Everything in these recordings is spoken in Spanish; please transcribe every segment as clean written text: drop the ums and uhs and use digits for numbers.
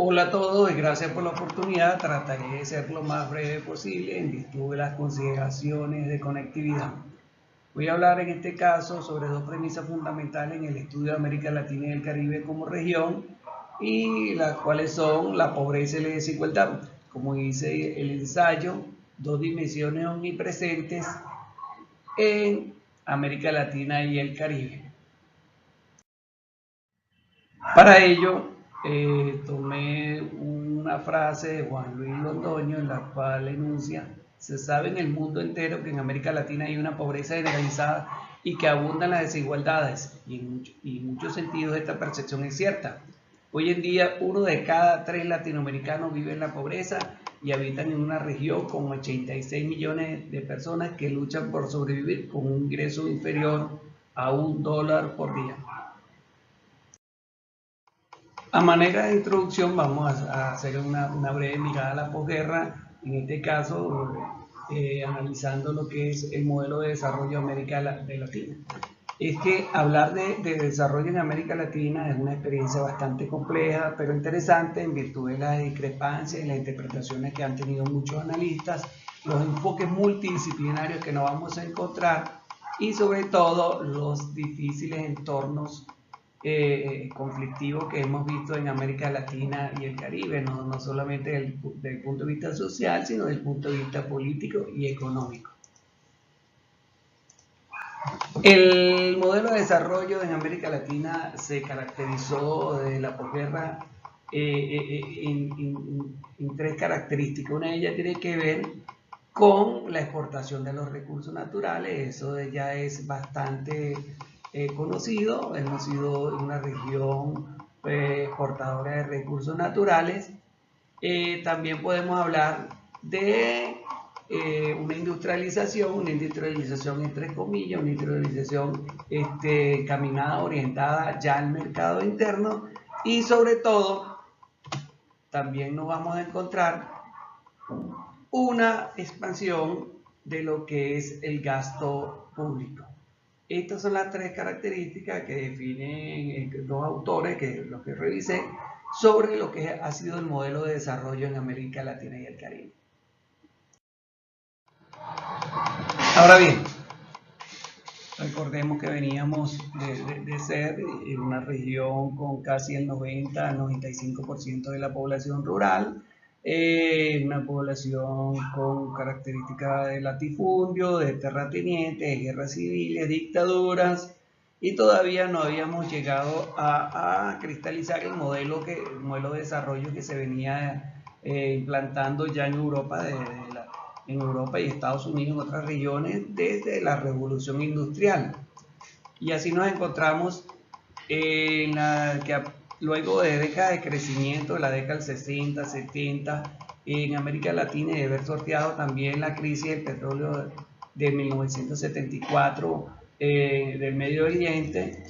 Hola a todos y gracias por la oportunidad. Trataré de ser lo más breve posible en virtud de las consideraciones de conectividad. Voy a hablar en este caso sobre dos premisas fundamentales en el estudio de América Latina y el Caribe como región, y las cuales son la pobreza y la desigualdad. Como dice el ensayo, dos dimensiones omnipresentes en América Latina y el Caribe. Para ello, tomé una frase de Juan Luis Londoño en la cual enuncia: se sabe en el mundo entero que en América Latina hay una pobreza generalizada y que abundan las desigualdades, y en muchos sentidos esta percepción es cierta. Hoy en día 1 de cada 3 latinoamericanos vive en la pobreza y habitan en una región con 86 millones de personas que luchan por sobrevivir con un ingreso inferior a $1 por día. A manera de introducción vamos a hacer una breve mirada a la posguerra, en este caso analizando lo que es el modelo de desarrollo de América Latina. Es que hablar de desarrollo en América Latina es una experiencia bastante compleja, pero interesante en virtud de las discrepancias y las interpretaciones que han tenido muchos analistas, los enfoques multidisciplinarios que nos vamos a encontrar y sobre todo los difíciles entornos conflictivos que hemos visto en América Latina y el Caribe, no solamente desde el punto de vista social, sino desde el punto de vista político y económico. El modelo de desarrollo en América Latina se caracterizó desde la posguerra en tres características. Una de ellas tiene que ver con la exportación de los recursos naturales. Eso ya es bastante conocido. Hemos sido una región exportadora de recursos naturales. También podemos hablar de una industrialización entre comillas, una industrialización caminada, orientada ya al mercado interno, y sobre todo también nos vamos a encontrar una expansión de lo que es el gasto público. Estas son las tres características que definen dos autores, que los que revisé, sobre lo que ha sido el modelo de desarrollo en América Latina y el Caribe. Ahora bien, recordemos que veníamos de ser una región con casi el 90-95% de la población rural, una población con características de latifundio, de terratenientes, de guerras civiles, dictaduras, y todavía no habíamos llegado a cristalizar el modelo de desarrollo que se venía implantando ya en Europa, en Europa y Estados Unidos, en otras regiones, desde la revolución industrial. Y así nos encontramos en luego de décadas de crecimiento, de la década del 60, 70, en América Latina, y de haber sorteado también la crisis del petróleo de 1974 del Medio Oriente,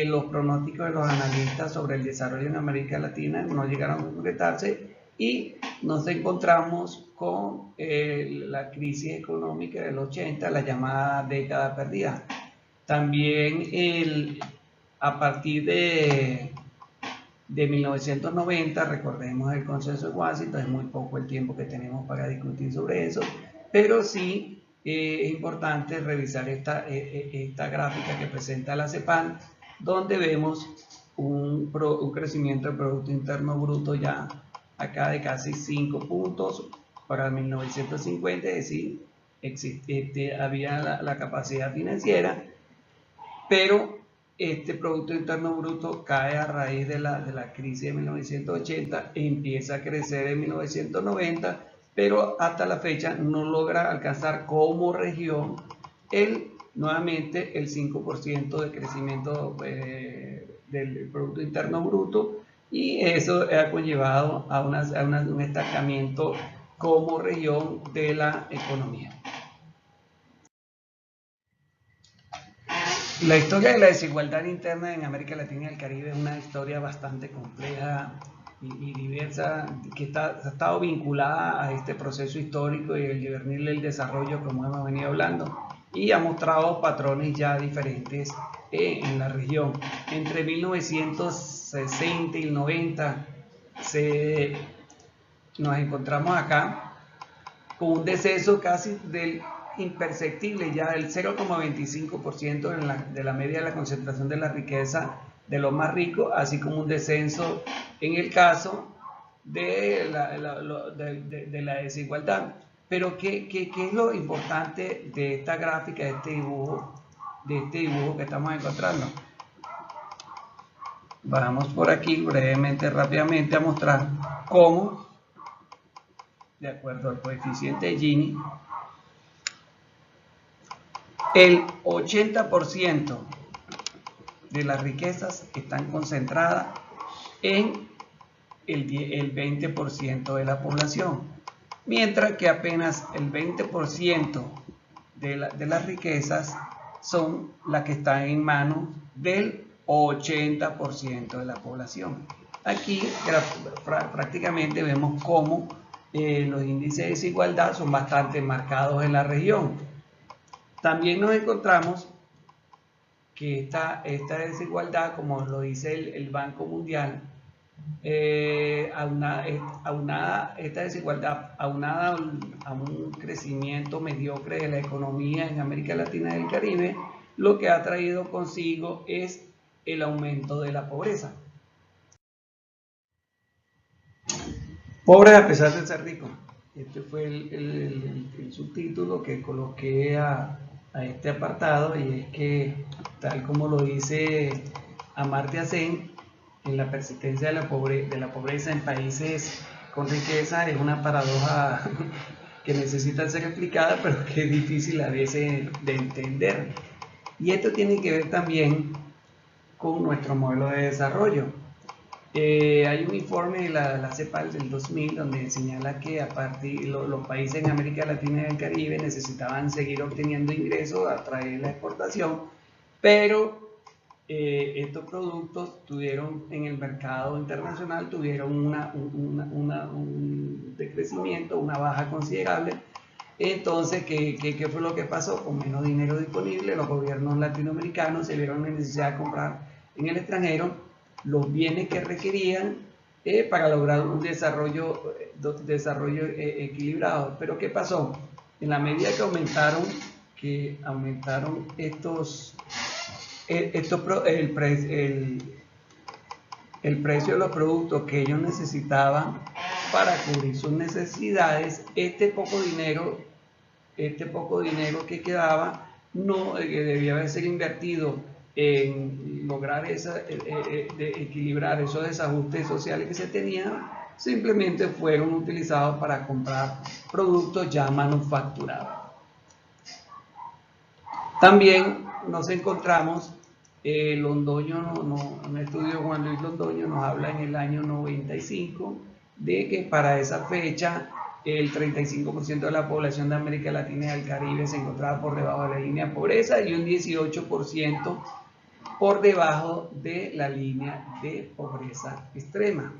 los pronósticos de los analistas sobre el desarrollo en América Latina no llegaron a concretarse y nos encontramos con la crisis económica del 80, la llamada década perdida. También a partir de 1990, recordemos el consenso de Washington, es muy poco el tiempo que tenemos para discutir sobre eso, pero sí es importante revisar esta gráfica que presenta la CEPAL, donde vemos un crecimiento del Producto Interno Bruto ya acá de casi 5 puntos para 1950, es decir, había la capacidad financiera, pero este Producto Interno Bruto cae a raíz de la crisis de 1980, empieza a crecer en 1990, pero hasta la fecha no logra alcanzar como región nuevamente el 5% de crecimiento del Producto Interno Bruto, y eso ha conllevado a un estancamiento como región de la economía. La historia de la desigualdad interna en América Latina y el Caribe es una historia bastante compleja y diversa, que ha estado vinculada a este proceso histórico y el juvenil del desarrollo, como hemos venido hablando, y ha mostrado patrones ya diferentes en la región. Entre 1960 y el 90 nos encontramos acá con un descenso casi del imperceptible, ya del 0,25% de la media de la concentración de la riqueza de los más ricos, así como un descenso en el caso de la desigualdad. Pero ¿qué es lo importante de esta gráfica, de este dibujo que estamos encontrando? Vamos por aquí brevemente, rápidamente a mostrar cómo, de acuerdo al coeficiente de Gini, el 80% de las riquezas están concentradas en el 20% de la población, mientras que apenas el 20% de las riquezas son las que están en manos del 80% de la población. Aquí prácticamente vemos cómo los índices de desigualdad son bastante marcados en la región. También nos encontramos que esta desigualdad, como lo dice el Banco Mundial, esta desigualdad aunada a un crecimiento mediocre de la economía en América Latina y el Caribe, lo que ha traído consigo es el aumento de la pobreza. Pobres a pesar de ser ricos. Este fue el subtítulo que coloqué a este apartado, y es que, tal como lo dice Amartya Sen, en la persistencia de la pobreza en países con riqueza es una paradoja que necesita ser explicada, pero que es difícil a veces de entender. Y esto tiene que ver también con nuestro modelo de desarrollo. Hay un informe de la CEPAL del 2000 donde señala que los países en América Latina y el Caribe necesitaban seguir obteniendo ingresos a través de la exportación, pero estos productos tuvieron en el mercado internacional un decrecimiento, una baja considerable. Entonces, ¿qué fue lo que pasó? Con menos dinero disponible, los gobiernos latinoamericanos se vieron en necesidad de comprar en el extranjero los bienes que requerían para lograr un desarrollo equilibrado. Pero ¿qué pasó? En la medida que aumentaron el precio de los productos que ellos necesitaban para cubrir sus necesidades, este poco dinero que quedaba debía ser invertido en lograr equilibrar esos desajustes sociales que se tenían, simplemente fueron utilizados para comprar productos ya manufacturados. También nos encontramos, Londoño, un estudio de Juan Luis Londoño nos habla en el año 95 de que para esa fecha el 35% de la población de América Latina y del Caribe se encontraba por debajo de la línea de pobreza y un 18% por debajo de la línea de pobreza extrema.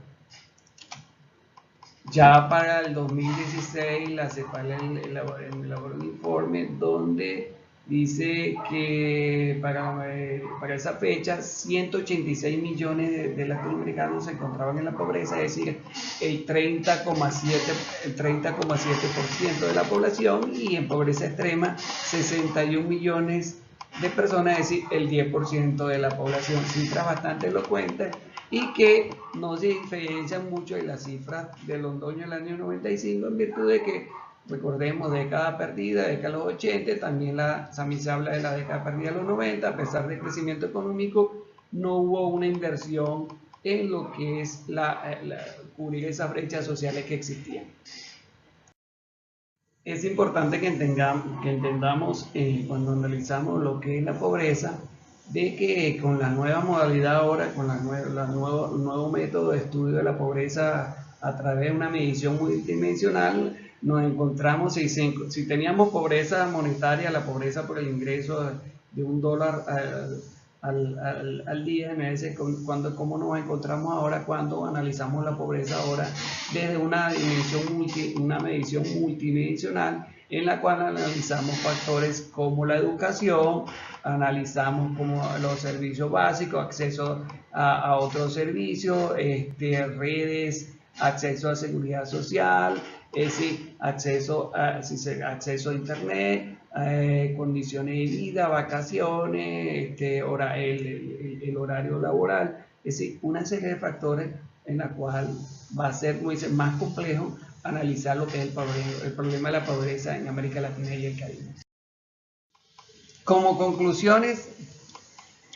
Ya para el 2016 la CEPAL elaboró un informe donde dice que para esa fecha 186 millones de latinoamericanos se encontraban en la pobreza, es decir, el 30,7% de la población, y en pobreza extrema 61 millones de personas, es decir, el 10% de la población. Cifras bastante elocuentes y que no se diferencian mucho de las cifras de Londoño del año 95, en virtud de que, recordemos, década perdida, década de los 80, también se habla de la década perdida de los 90, a pesar del crecimiento económico, no hubo una inversión en lo que es cubrir esas brechas sociales que existían. Es importante que entendamos cuando analizamos lo que es la pobreza, de que con la nueva modalidad ahora, con el nuevo método de estudio de la pobreza a través de una medición multidimensional, nos encontramos, si teníamos pobreza monetaria, la pobreza por el ingreso de $1 al día, ¿cómo nos encontramos ahora cuando analizamos la pobreza ahora desde una medición multidimensional, en la cual analizamos factores como la educación, analizamos como los servicios básicos, acceso a otros servicios, redes acceso a seguridad social, es decir, acceso a internet, condiciones de vida, vacaciones, el horario laboral, es decir, una serie de factores en la cual va a ser más complejo analizar lo que es el problema de la pobreza en América Latina y el Caribe. Como conclusiones,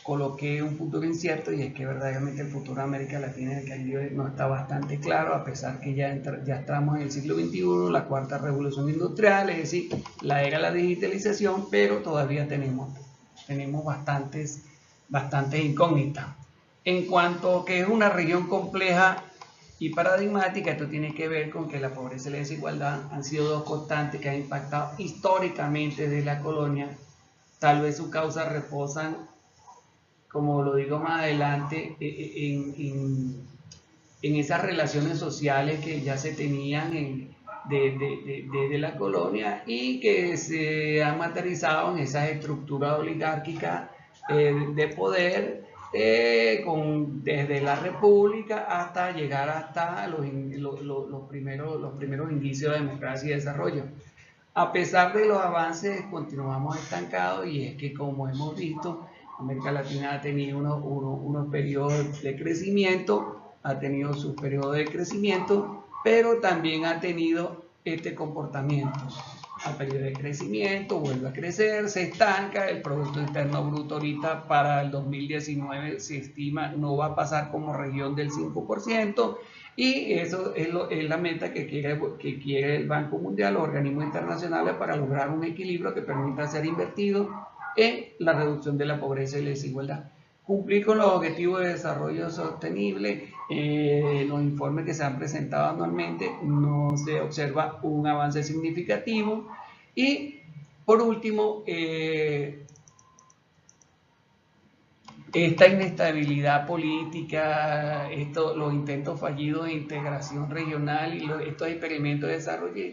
coloqué un futuro incierto, y es que verdaderamente el futuro de América Latina y el Caribe no está bastante claro, a pesar que ya estamos en el siglo XXI, la cuarta revolución industrial, es decir, la era de la digitalización, pero todavía tenemos bastantes incógnitas. En cuanto a que es una región compleja y paradigmática, esto tiene que ver con que la pobreza y la desigualdad han sido dos constantes que han impactado históricamente desde la colonia. Tal vez sus causas reposan, como lo digo más adelante, en esas relaciones sociales que ya se tenían desde la colonia y que se han materializado en esas estructuras oligárquicas de poder, desde la república hasta llegar hasta los primeros indicios de democracia y desarrollo. A pesar de los avances, continuamos estancados, y es que, como hemos visto, América Latina ha tenido unos periodos de crecimiento, pero también ha tenido este comportamiento. Al periodo de crecimiento, vuelve a crecer, se estanca, el Producto Interno Bruto ahorita para el 2019 se estima no va a pasar como región del 5%, y eso es la meta que quiere el Banco Mundial, los organismos internacionales, para lograr un equilibrio que permita ser invertido en la reducción de la pobreza y la desigualdad. Cumplir con los objetivos de desarrollo sostenible, los informes que se han presentado anualmente no se observa un avance significativo. Y por último, esta inestabilidad política, los intentos fallidos de integración regional y estos experimentos de desarrollo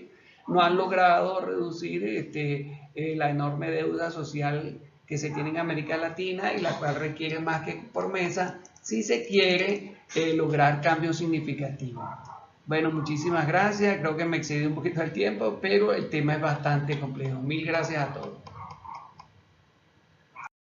no han logrado reducir la enorme deuda social que se tiene en América Latina, y la cual requiere más que promesa si se quiere lograr cambios significativos. Bueno, muchísimas gracias. Creo que me excedí un poquito el tiempo, pero el tema es bastante complejo. Mil gracias a todos.